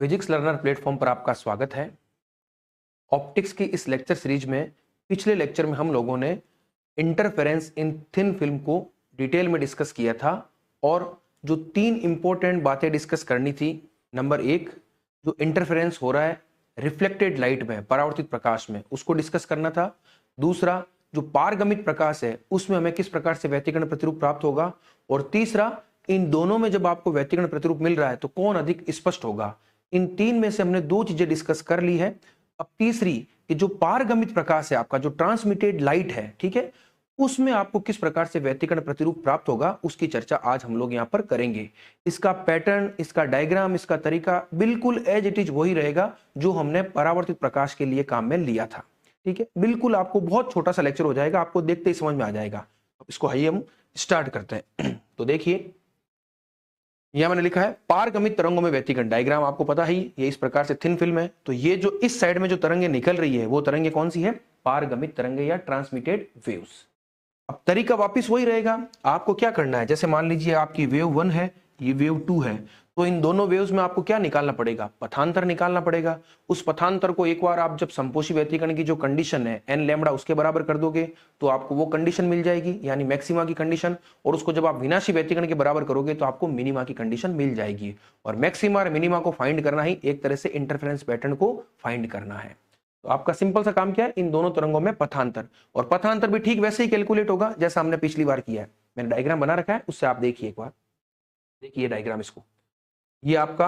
Physics learner platform पर आपका स्वागत है। ऑप्टिक्स की इस लेक्चर सीरीज में पिछले लेक्चर में हम लोगों ने इंटरफेरेंस इन थिन फिल्म को डिटेल में डिस्कस किया था और जो तीन इंपॉर्टेंट बातें डिस्कस करनी थी। नंबर एक, जो इंटरफेरेंस हो रहा है रिफ्लेक्टेड लाइट में, परावर्तित प्रकाश में, उसको डिस्कस करना था। दूसरा, जो पारगमित प्रकाश है उसमें हमें किस प्रकार से व्यतिकरण प्रतिरूप प्राप्त होगा। और तीसरा, इन दोनों में जब आपको व्यतिकरण प्रतिरूप मिल रहा है तो कौन अधिक स्पष्ट होगा। इन तीन में से हमने दो चीजें डिस्कस कर ली है। अब तीसरी कि जो पारगमित प्रकाश है, आपका जो ट्रांसमिटेड लाइट है, ठीक है, उसमें आपको किस प्रकार से व्यतिकरण प्रतिरूप प्राप्त होगा, उसकी चर्चा आज हम लोग यहां पर करेंगे। इसका पैटर्न, इसका डायग्राम, इसका तरीका बिल्कुल एज इट इज वही रहेगा जो हमने परावर्तित प्रकाश के लिए काम में लिया था। ठीक है, बिल्कुल आपको बहुत छोटा सा लेक्चर हो जाएगा, आपको देखते ही समझ में आ जाएगा। अब इसको आइए हम स्टार्ट करते हैं। तो देखिए, यहां मैंने लिखा है पारगमित तरंगों में व्यतिकरण। डायग्राम आपको पता ही, ये इस प्रकार से थिन फिल्म है, तो ये जो इस साइड में जो तरंगे निकल रही है वो तरंगे कौन सी है? पारगमित तरंगे या ट्रांसमिटेड वेव्स। अब तरीका वापिस वही रहेगा। आपको क्या करना है, जैसे मान लीजिए आपकी वेव 1 है, ये वेव 2 है, तो इन दोनों वेव्स में आपको क्या निकालना पड़ेगा? पथांतर निकालना पड़ेगा। उस पथांतर को एक बार आप जब संपोषी व्यतिकरण की जो कंडीशन है एन लैम्बडा उसके बराबर कर दोगे तो आपको वो कंडीशन मिल जाएगी, यानी मैक्सिमा की कंडीशन। और उसको जब आप विनाशी व्यतिकरण के बराबर करोगे तो आपको मिनिमा की कंडीशन मिल जाएगी। और मैक्सिमा और मिनिमा को फाइंड करना ही एक तरह से इंटरफेरेंस पैटर्न को फाइंड करना है। तो आपका सिंपल सा काम क्या है? इन दोनों तरंगों में पथांतर, और पथांतर भी ठीक वैसे ही कैलकुलेट होगा जैसा हमने पिछली बार किया है। मैंने डायग्राम बना रखा है, उससे आप देखिए एक बार। देखिए डायग्राम, इसको, ये आपका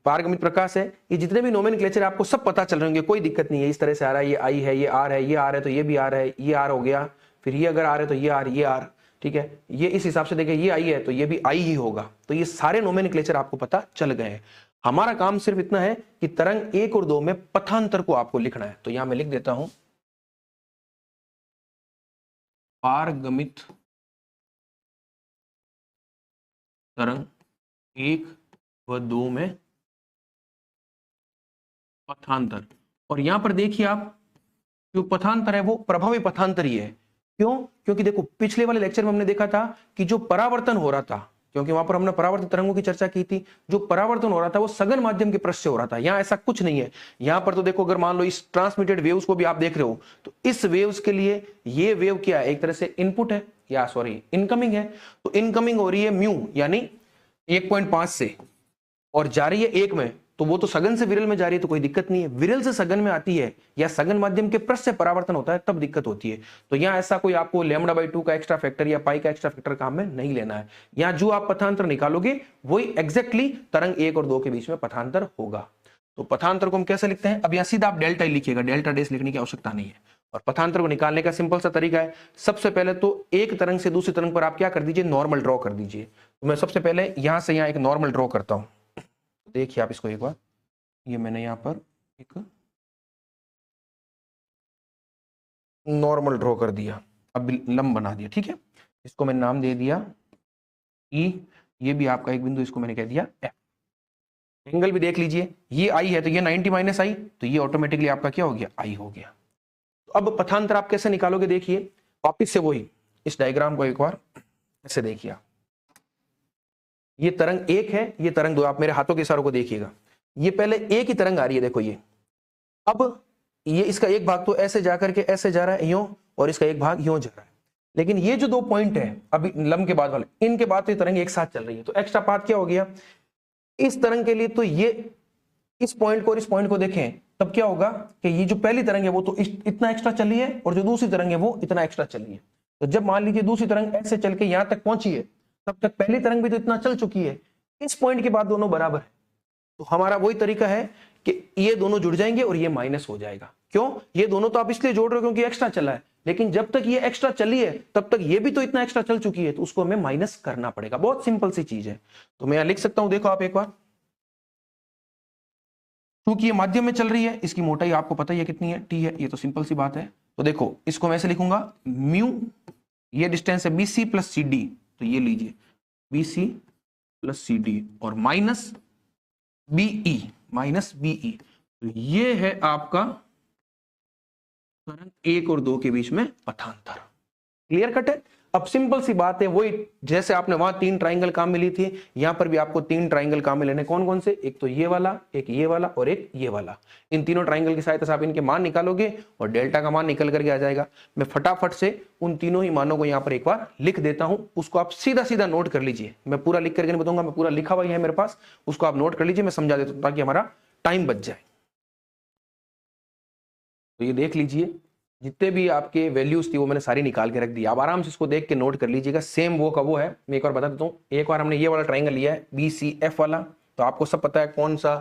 पारगमित प्रकाश है। ये जितने भी नोमेनक्लेचर आपको सब पता चल रहे होंगे, कोई दिक्कत नहीं है। इस तरह से आ रहा है, ये आई है, ये आर है, ये आर है तो ये भी आर है, ये आर हो गया। फिर ये अगर आर है तो ये आर, ये आर, ठीक है। ये इस हिसाब से देखिए, ये आई है तो ये भी आई ही होगा। तो ये सारे नोमेनक्लेचर आपको पता चल गए हैं। हमारा काम सिर्फ इतना है कि तरंग 1 और 2 में पथांतर को आपको लिखना है। तो यहां मैं लिख देता हूं पारगमित तरंग 1 व 2 में पथांतर। और यहां पर देखिए आप, जो पथांतर है वो प्रभावी पथांतर ही है। क्यों? क्योंकि देखो, पिछले वाले लेक्चर में हमने देखा था कि जो परावर्तन हो रहा था, क्योंकि वहां पर हमने परावर्तित तरंगों की चर्चा की थी, जो परावर्तन हो रहा था वो सघन माध्यम के पृष्ठ से हो रहा था। यहां ऐसा कुछ नहीं है। यहां पर तो देखो, अगर मान लो इस ट्रांसमिटेड वेव्स को भी आप देख रहे हो तो इस वेव्स के लिए ये वेव क्या है? एक तरह से इनपुट है, या सॉरी इनकमिंग है। तो इनकमिंग हो रही है म्यू यानी 1.5 से, और जा रही है 1 में, तो वो तो सघन से विरल में जा रही है तो कोई दिक्कत नहीं है। विरल से सघन में आती है या सघन माध्यम के पृष्ठ से परावर्तन होता है तब दिक्कत होती है। तो यहां ऐसा कोई आपको λ/2 का एक्स्ट्रा फैक्टर या पाई का एक्स्ट्रा फैक्टर काम में नहीं लेना है। यहां जो आप पथांतर निकालोगे वही एग्जैक्टली तरंग 1 और 2 के बीच में पथांतर होगा। तो पथांतर को हम कैसे लिखते हैं? अब यहां सीधा आप डेल्टा ही लिखिएगा, डेल्टा डेश लिखने की आवश्यकता नहीं है। और पथांतर को निकालने का सिंपल सा तरीका है, सबसे पहले तो एक तरंग से दूसरी तरंग पर आप क्या कर दीजिए? नॉर्मल ड्रॉ कर दीजिए। तो मैं सबसे पहले यहां से यहां एक नॉर्मल ड्रॉ करता हूं। देखिए आप इसको एक बार, ये मैंने यहां पर एक नॉर्मल ड्रॉ कर दिया, अब लंब बना दिया, ठीक है। इसको मैंने नाम दे दिया ई, ये भी आपका एक बिंदु, इसको मैंने कह दिया एफ। एंगल भी देख लीजिए, ये आई है तो ये 90 माइनस आई, तो ये ऑटोमेटिकली आपका क्या हो गया? आई हो गया। तो अब पथांतर आप कैसे निकालोगे? देखिए वापिस से वही, इस डायग्राम को एक बार ऐसे देखिए। ये तरंग 1 है, ये तरंग 2, आप मेरे हाथों के इशारों को देखिएगा। ये पहले एक ही तरंग आ रही है, देखो ये। अब ये इसका एक भाग तो ऐसे जाकर के ऐसे जा रहा है यूं, और इसका एक भाग यूं जा रहा है। लेकिन ये जो 2 पॉइंट है अभी लंब के बाद वाले, इनके बाद तो ये तरंग एक साथ चल रही है, तो एक्स्ट्रा पाथ क्या हो गया इस तरंग के लिए? तो ये इस पॉइंट को और इस पॉइंट को देखें तब क्या होगा कि ये जो पहली तरंग है वो तो इतना एक्स्ट्रा चली है, और जो दूसरी तरंग है वो इतना एक्स्ट्रा चली है। तो जब मान लीजिए दूसरी तरंग ऐसे चल के यहां तक पहुंची है, तब तक पहली तरंग भी तो इतना चल चुकी है। इस पॉइंट के बाद दोनों बराबर है। तो हमारा वही तरीका है कि ये दोनों जुड़ जाएंगे और ये माइनस हो जाएगा। क्यों? ये दोनों तो आप इसलिए जोड़ रहे हो क्योंकि एक्स्ट्रा चला है, लेकिन जब तक ये एक्स्ट्रा चली है तब तक ये भी तो इतना एक्स्ट्रा चल चुकी है, तो उसको हमें माइनस करना पड़ेगा। बहुत सिंपल सी चीज है। तो मैं यहां लिख सकता हूं, देखो आप एक बार, क्योंकि ये माध्यम में चल रही है, इसकी मोटाई आपको पता ही है कितनी है, टी है, ये तो सिंपल सी बात है। तो देखो इसको मैं ऐसे लिखूंगा, म्यू, ये डिस्टेंस है बीसी प्लस सी डी, तो ये लीजिए बीसी प्लस सी डी, और माइनस बीई, माइनस बीई। तो ये है आपका तरंग 1 और 2 के बीच में पथांतर। क्लियर कट है? अब सिंपल सी बात है, वही जैसे आपने वहां 3 ट्राइंगल काम में ली थी, यहां पर भी आपको 3 ट्राइंगल काम में लेने। कौन कौन से? एक तो ये वाला, एक ये वाला और एक ये वाला। इन तीनों ट्राइंगल की सहायता से आप इनके मान निकालोगे और डेल्टा का मान निकल करके आ जाएगा। मैं फटाफट से उन तीनों ही मानों को यहां पर एक बार लिख देता हूं, उसको आप सीधा सीधा नोट कर लीजिए। मैं पूरा लिख करके नहीं बताऊंगा, मैं पूरा लिखा हुआ है मेरे पास, उसको आप नोट कर लीजिए, मैं समझा देता हूं ताकि हमारा टाइम बच जाए। तो ये देख लीजिए, जितने भी आपके वैल्यूज थी वो मैंने सारी निकाल के रख दी। आप आराम से इसको देख के नोट कर लीजिएगा। सेम वो का वो है। मैं एक बार बता देता हूँ, एक बार हमने ये वाला ट्राइंगल लिया है BCF वाला, तो आपको सब पता है कौन सा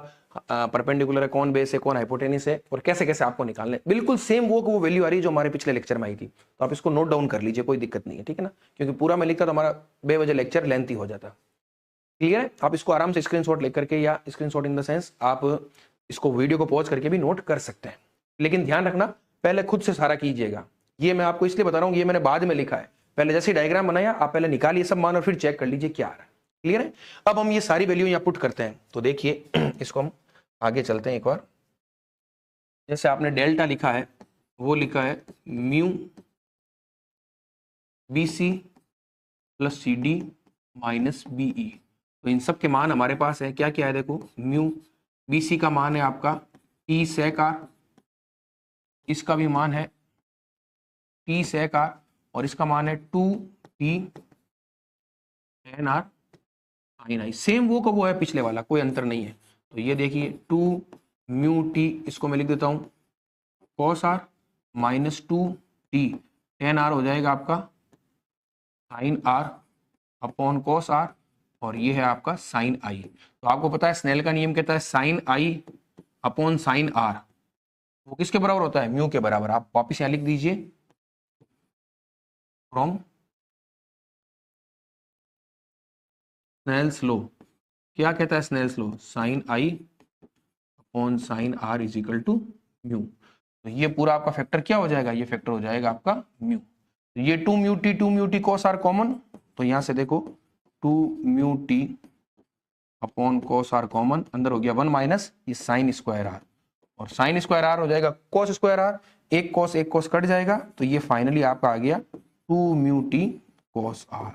परपेंडिकुलर है, कौन बेस है, कौन हाइपोटेनिस है और कैसे कैसे आपको निकालना है। बिल्कुल सेम वो वो वैल्यू आ रही है जो हमारे पिछले लेक्चर में आई थी। तो आप इसको नोट डाउन कर लीजिए, कोई दिक्कत नहीं है, ठीक है ना, क्योंकि पूरा मैं लिखता तो हमारा बेवजह लेक्चर लेंथी हो जाता। क्लियर है? आप इसको आराम से स्क्रीनशॉट लेकर के, या स्क्रीनशॉट इन द सेंस आप इसको वीडियो को पॉज करके भी नोट कर सकते हैं। लेकिन ध्यान रखना, पहले खुद से सारा कीजिएगा। ये मैं आपको इसलिए बता रहा हूं, ये मैंने बाद में लिखा है। पहले जैसे डायग्राम बनाया, आप पहले निकालिए सब मान और फिर चेक कर लीजिए क्या आ रहा है। क्लियर है? अब हम ये सारी वैल्यू यहां पुट करते हैं। तो देखिए इसको हम आगे चलते हैं एक बार। जैसे आपने डेल्टा लिखा है, वो लिखा है mu BC plus CD minus BE। तो इन सब के मान हमारे पास है, क्या क्या है देखो। म्यू BC का मान है आपका T sec R, इसका भी मान है T sec R और इसका मान है 2T tan R sin I। Same वो का वो है पिछले वाला, कोई अंतर नहीं है। तो ये देखिए 2 म्यू T, इसको मैं लिख देता हूं cos R minus 2T tan R हो जाएगा आपका sin R upon cos R, और ये है आपका sin I। तो आपको पता है स्नेल का नियम कहता है sin I upon sin R वो किसके बराबर होता है? म्यू के बराबर। आप वापिस यहां लिख दीजिए फ्रॉम स्नेल्स लॉ। क्या कहता है Snell's law? Sine I upon sine R is equal to mu. तो ये पूरा आपका फैक्टर क्या हो जाएगा? ये फैक्टर हो जाएगा आपका म्यू। तो ये 2 mu T cos R common, तो यहां से देखो 2 mu T upon cos R common, अंदर हो गया 1 माइनस ये साइन स्क्वायर R, और साइन स्क्वायर R हो जाएगा cos स्क्वायर R, एक cos कट जाएगा, तो ये फाइनली आपका आ गया 2 म्यू टी cos R।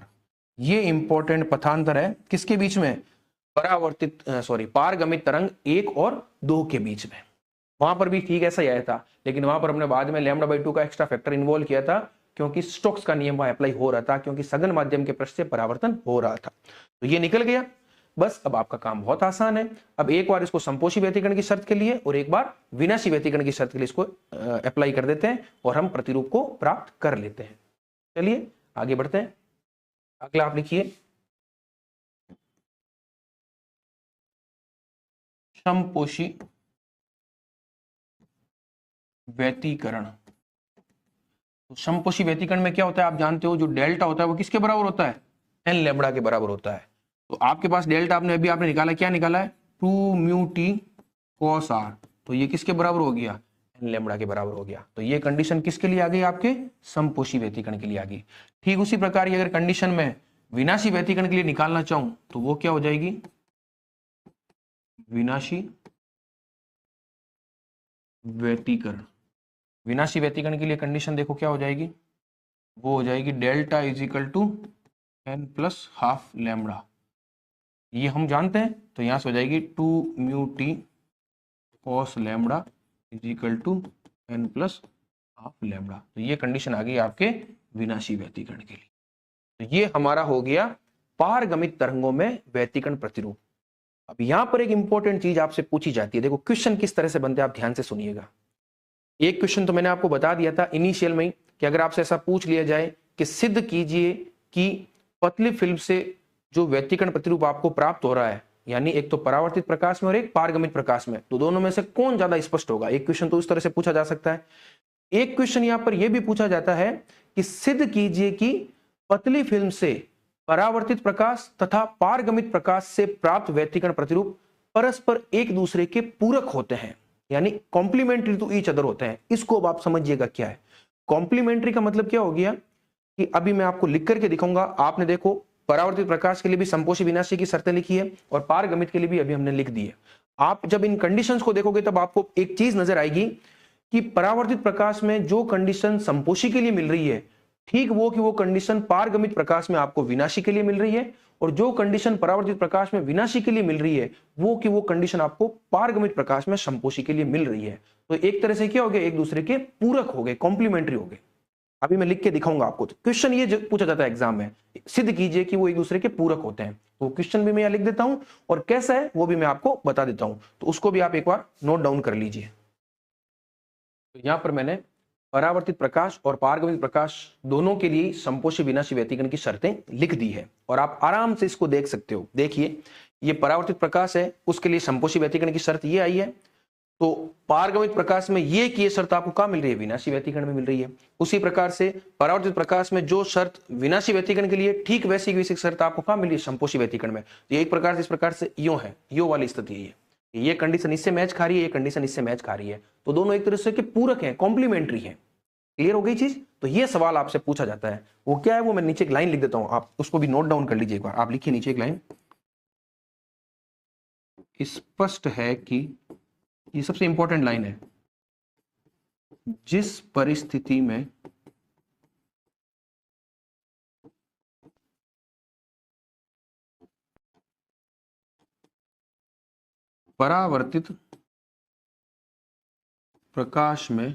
ये इंपॉर्टेंट पथांतर है किसके बीच में? परावर्तित पारगमित तरंग 1 और 2 के बीच में। वहां पर भी ठीक ऐसा ही आया था, लेकिन वहां पर हमने बाद में λ/2 का एक्स्ट्रा फैक्टर इन्वॉल्व किया था, क्योंकि स्टोक्स का नियम वहां अप्लाई हो रहा था, क्योंकि सघन माध्यम के पृष्ठ से परावर्तन हो रहा था। तो ये निकल गया। बस अब आपका काम बहुत आसान है। अब एक बार इसको संपोषी व्यतिकरण की शर्त के लिए और एक बार विनाशी व्यतिकरण की शर्त के लिए इसको अप्लाई कर देते हैं और हम प्रतिरूप को प्राप्त कर लेते हैं। चलिए आगे बढ़ते हैं। अगला आप लिखिए समपोषी व्यतिकरण। तो समपोषी व्यतिकरण में क्या होता है आप जानते हो, जो डेल्टा होता है वो किसके बराबर होता है? n लैम्बडा के बराबर होता है। तो आपके पास डेल्टा आपने निकाला, क्या निकाला है? 2 म्यू टी cos R, तो ये किसके बराबर हो गया? n लैम्बडा के बराबर हो गया। तो ये कंडीशन किसके लिए आ गई? आपके समपोषी व्यतिकरण के लिए आ गई। ठीक उसी प्रकार अगर कंडीशन में विनाशी व्यतिकरण के लिए निकालना चाहूं तो वो क्या हो जाएगी? विनाशी व्यतिकरण। विनाशी व्यतिकरण के लिए कंडीशन देखो क्या हो जाएगी? वो हो जाएगी delta is equal to n plus half lambda. ये हम जानते हैं, तो यहां से हो जाएगी 2 mu T cos lambda is equal to n plus half lambda. तो ये कंडीशन आ गई आपके विनाशी व्यतिकरण के लिए। तो ये हमारा हो गया पारगमित तरंगों में व्यतिकरण प्रतिरूप। अब यहां पर एक इंपॉर्टेंट चीज आपसे पूछी जाती है। देखो क्वेश्चन किस तरह से बनते हैं, आप ध्यान से सुनिएगा। एक क्वेश्चन तो मैंने आपको बता दिया था इनिशियल में ही कि अगर आपसे ऐसा पूछ लिया जाए कि सिद्ध कीजिए कि पतली फिल्म से जो व्यतिकरण प्रतिरूप आपको प्राप्त हो रहा है, यानी एक तो परावर्तित प्रकाश में और एक पारगमित प्रकाश में, तो दोनों में से कौन ज्यादा स्पष्ट होगा। एक क्वेश्चन तो इस तरह से पूछा जा सकता है। एक क्वेश्चन यहां पर यह भी पूछा जाता है कि सिद्ध कीजिए कि पतली फिल्म से परावर्तित प्रकाश तथा पारगमित प्रकाश से प्राप्त व्यतिकरण प्रतिरूप परस्पर एक दूसरे के पूरक होते हैं, यानी कॉम्प्लीमेंट्री टू ईच अदर होते हैं। इसको अब आप समझिएगा क्या है कॉम्प्लीमेंट्री का मतलब। क्या हो गया कि अभी मैं आपको लिख करके दिखाऊंगा। आपने देखो परावर्तित प्रकाश के लिए भी संपोषी विनाशी की शर्तें लिखी है और पारगमित के लिए भी अभी हमने लिख दी है। आप जब इन कंडीशंस को देखोगे तब आपको एक चीज नजर आएगी कि परावर्तित प्रकाश में जो कंडीशन संपोषी के लिए मिल रही है, ठीक वो कि वो कंडीशन पारगमित प्रकाश में आपको विनाशी के लिए मिल रही है, और जो कंडीशन परावर्तित प्रकाश में विनाशी के लिए मिल रही है वो कि वो कंडीशन आपको पारगमित प्रकाश में संपोषी के लिए मिल रही है। तो एक तरह से क्या हो गया, एक दूसरे के पूरक हो गए, कॉम्प्लीमेंट्री हो गए। अभी मैं लिख के दिखाऊंगा आपको। तो क्वेश्चन ये पूछा जाता है एग्जाम में, सिद्ध कीजिए कि वो एक दूसरे के पूरक होते हैं। तो क्वेश्चन भी मैं यहाँ लिख देता हूं और कैसा है वो भी मैं आपको बता देता हूं, तो उसको भी आप एक बार नोट डाउन कर लीजिए। तो यहां पर मैंने परावर्तित प्रकाश और पारगमित प्रकाश दोनों के लिए संपोषी विनाशी व्यतिकरण की शर्तें लिख दी है, और आप आराम से इसको देख सकते हो। देखिए, ये परावर्तित प्रकाश है, उसके लिए संपोषी व्यतिकरण की शर्त ये आई है। तो पारगमित प्रकाश में ये कि ये शर्त आपको कहां मिल रही है, विनाशी व्यतिकरण में मिल रही है। उसी प्रकार से परावर्तित प्रकाश में जो शर्त विनाशी व्यतिकरण के लिए, ठीक वैसी की शर्त आपको कहां मिल रही है, संपोषी व्यतिकरण में। तो एक प्रकार से इस प्रकार से यो है, यो वाली स्थिति है, ये कंडीशन इससे मैच खा रही है, ये कंडीशन इससे मैच खा रही है, तो दोनों एक तरह से के पूरक हैं, कॉम्प्लीमेंट्री हैं। क्लियर हो गई चीज। तो ये सवाल आपसे पूछा जाता है, वो क्या है वो मैं नीचे एक लाइन लिख देता हूं, आप उसको भी नोट डाउन कर लीजिए एक बार। आप लिखिए नीचे एक लाइन, स्पष्ट है कि, ये सबसे इंपॉर्टेंट लाइन है, जिस परिस्थिति में परावर्तित प्रकाश में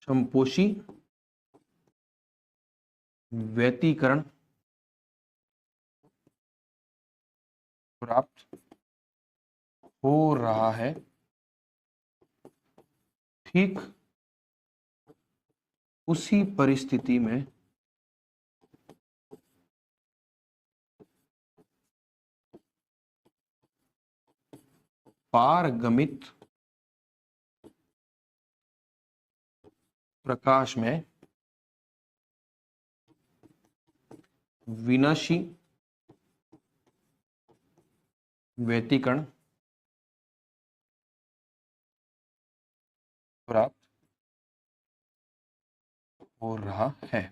संपोषी व्यतिकरण प्राप्त हो रहा है, ठीक उसी परिस्थिति में पारगमित प्रकाश में विनाशी व्यतिकरण प्राप्त हो रहा है।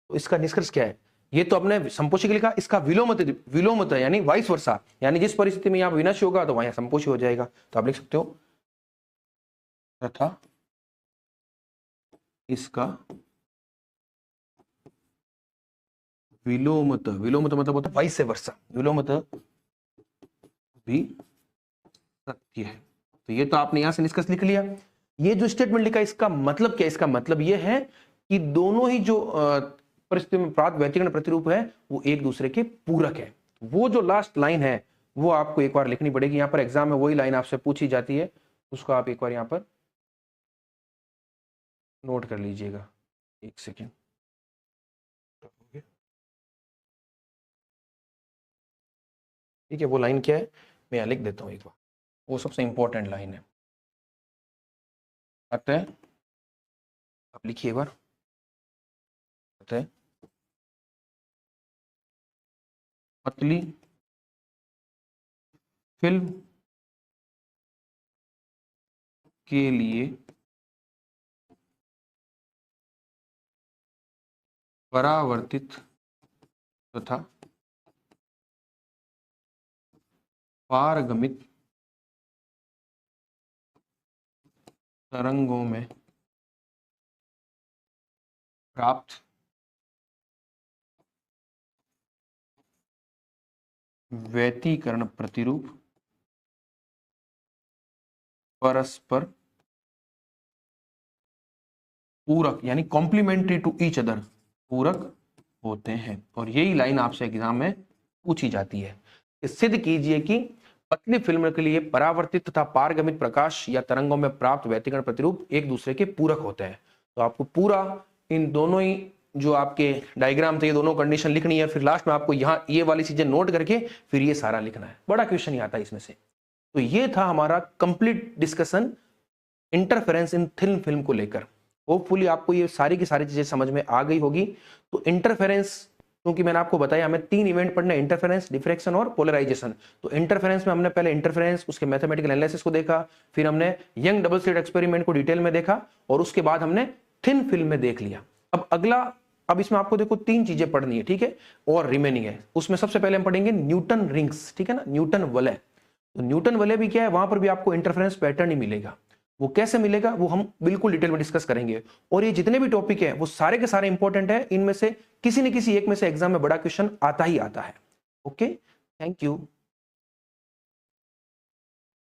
तो इसका निष्कर्ष क्या है, ये तो अपने संपोषी के लिखा, इसका विलोमत यानी वाइस वर्सा, यानी जिस परिस्थिति में यहाँ विनाशी होगा तो वहां संपोषी हो जाएगा। तो आप लिख सकते हो तथा इसका विलोमत मतलब होता है वाइस वर्सा, विलोमत भी सत्य है। तो ये तो आपने यहां से निष्कर्ष लिख लिया। ये जो स्टेटमेंट लिखा इसका मतलब क्या है, इसका मतलब ये है कि दोनों ही जो परिस्थिति में प्राप्त व्यतिकरण प्रतिरूप है वो एक दूसरे के पूरक है। वो जो लास्ट लाइन है वो आपको एक बार लिखनी पड़ेगी, यहाँ पर एग्जाम में वही लाइन आपसे पूछी जाती है, उसको आप एक बार यहाँ पर नोट कर लीजिएगा। एक सेकेंड, ठीक है। वो लाइन क्या है मैं यहाँ लिख देता हूँ एक बार, वो सबसे इंपॉर्टेंट लाइन है। अतः आप लिखिए एक बार, अतः पतली फिल्म के लिए परावर्तित तथा पारगमित तरंगों में प्राप्त व्यतिकरण प्रतिरूप परस्पर पूरक यानी कॉम्प्लीमेंट्री टू ईच अदर, पूरक होते हैं। और यही लाइन आपसे एग्जाम में पूछी जाती है। सिद्ध कीजिए कि पतली फिल्म के लिए परावर्तित तथा पारगमित प्रकाश या तरंगों में प्राप्त व्यतिकरण प्रतिरूप एक दूसरे के पूरक होते हैं। तो आपको पूरा इन दोनों ही जो आपके डायग्राम थे ये दोनों कंडीशन लिखनी है, फिर लास्ट में आपको यहाँ ये वाली चीजें नोट करके फिर ये सारा लिखना है। बड़ा क्वेश्चन ही आता है इसमें से। तो ये था हमारा कंप्लीट डिस्कशन इंटरफेरेंस इन थिन फिल्म को लेकर। होपफुली आपको ये सारी की सारी चीजें समझ में आ गई होगी। तो इंटरफेरेंस, क्योंकि मैंने आपको बताया हमें 3 इवेंट पढ़ना है, इंटरफेरेंस, डिफ्रैक्शन और पोलराइजेशन। तो इंटरफेरेंस में हमने पहले इंटरफेरेंस, उसके मैथमेटिकल एनालिसिस को देखा, फिर हमने यंग डबल स्लिट एक्सपेरिमेंट को डिटेल में देखा, और उसके बाद हमने थिन फिल्म में देख लिया। अब अगला, अब इसमें आपको देखो 3 चीजें पढ़नी है, ठीक है, और रिमेनिंग है। उसमें सबसे पहले हम पढ़ेंगे न्यूटन रिंग्स, ठीक है ना, न्यूटन वलय। तो न्यूटन वलय भी क्या है, वहां पर भी आपको इंटरफेरेंस पैटर्न ही मिलेगा। वो कैसे मिलेगा वो हम बिल्कुल डिटेल में डिस्कस करेंगे। और ये जितने भी टॉपिक हैं वो सारे के सारे इंपॉर्टेंट है, इनमें से किसी न किसी एक में से एग्जाम में बड़ा क्वेश्चन आता ही आता है। Okay, thank you.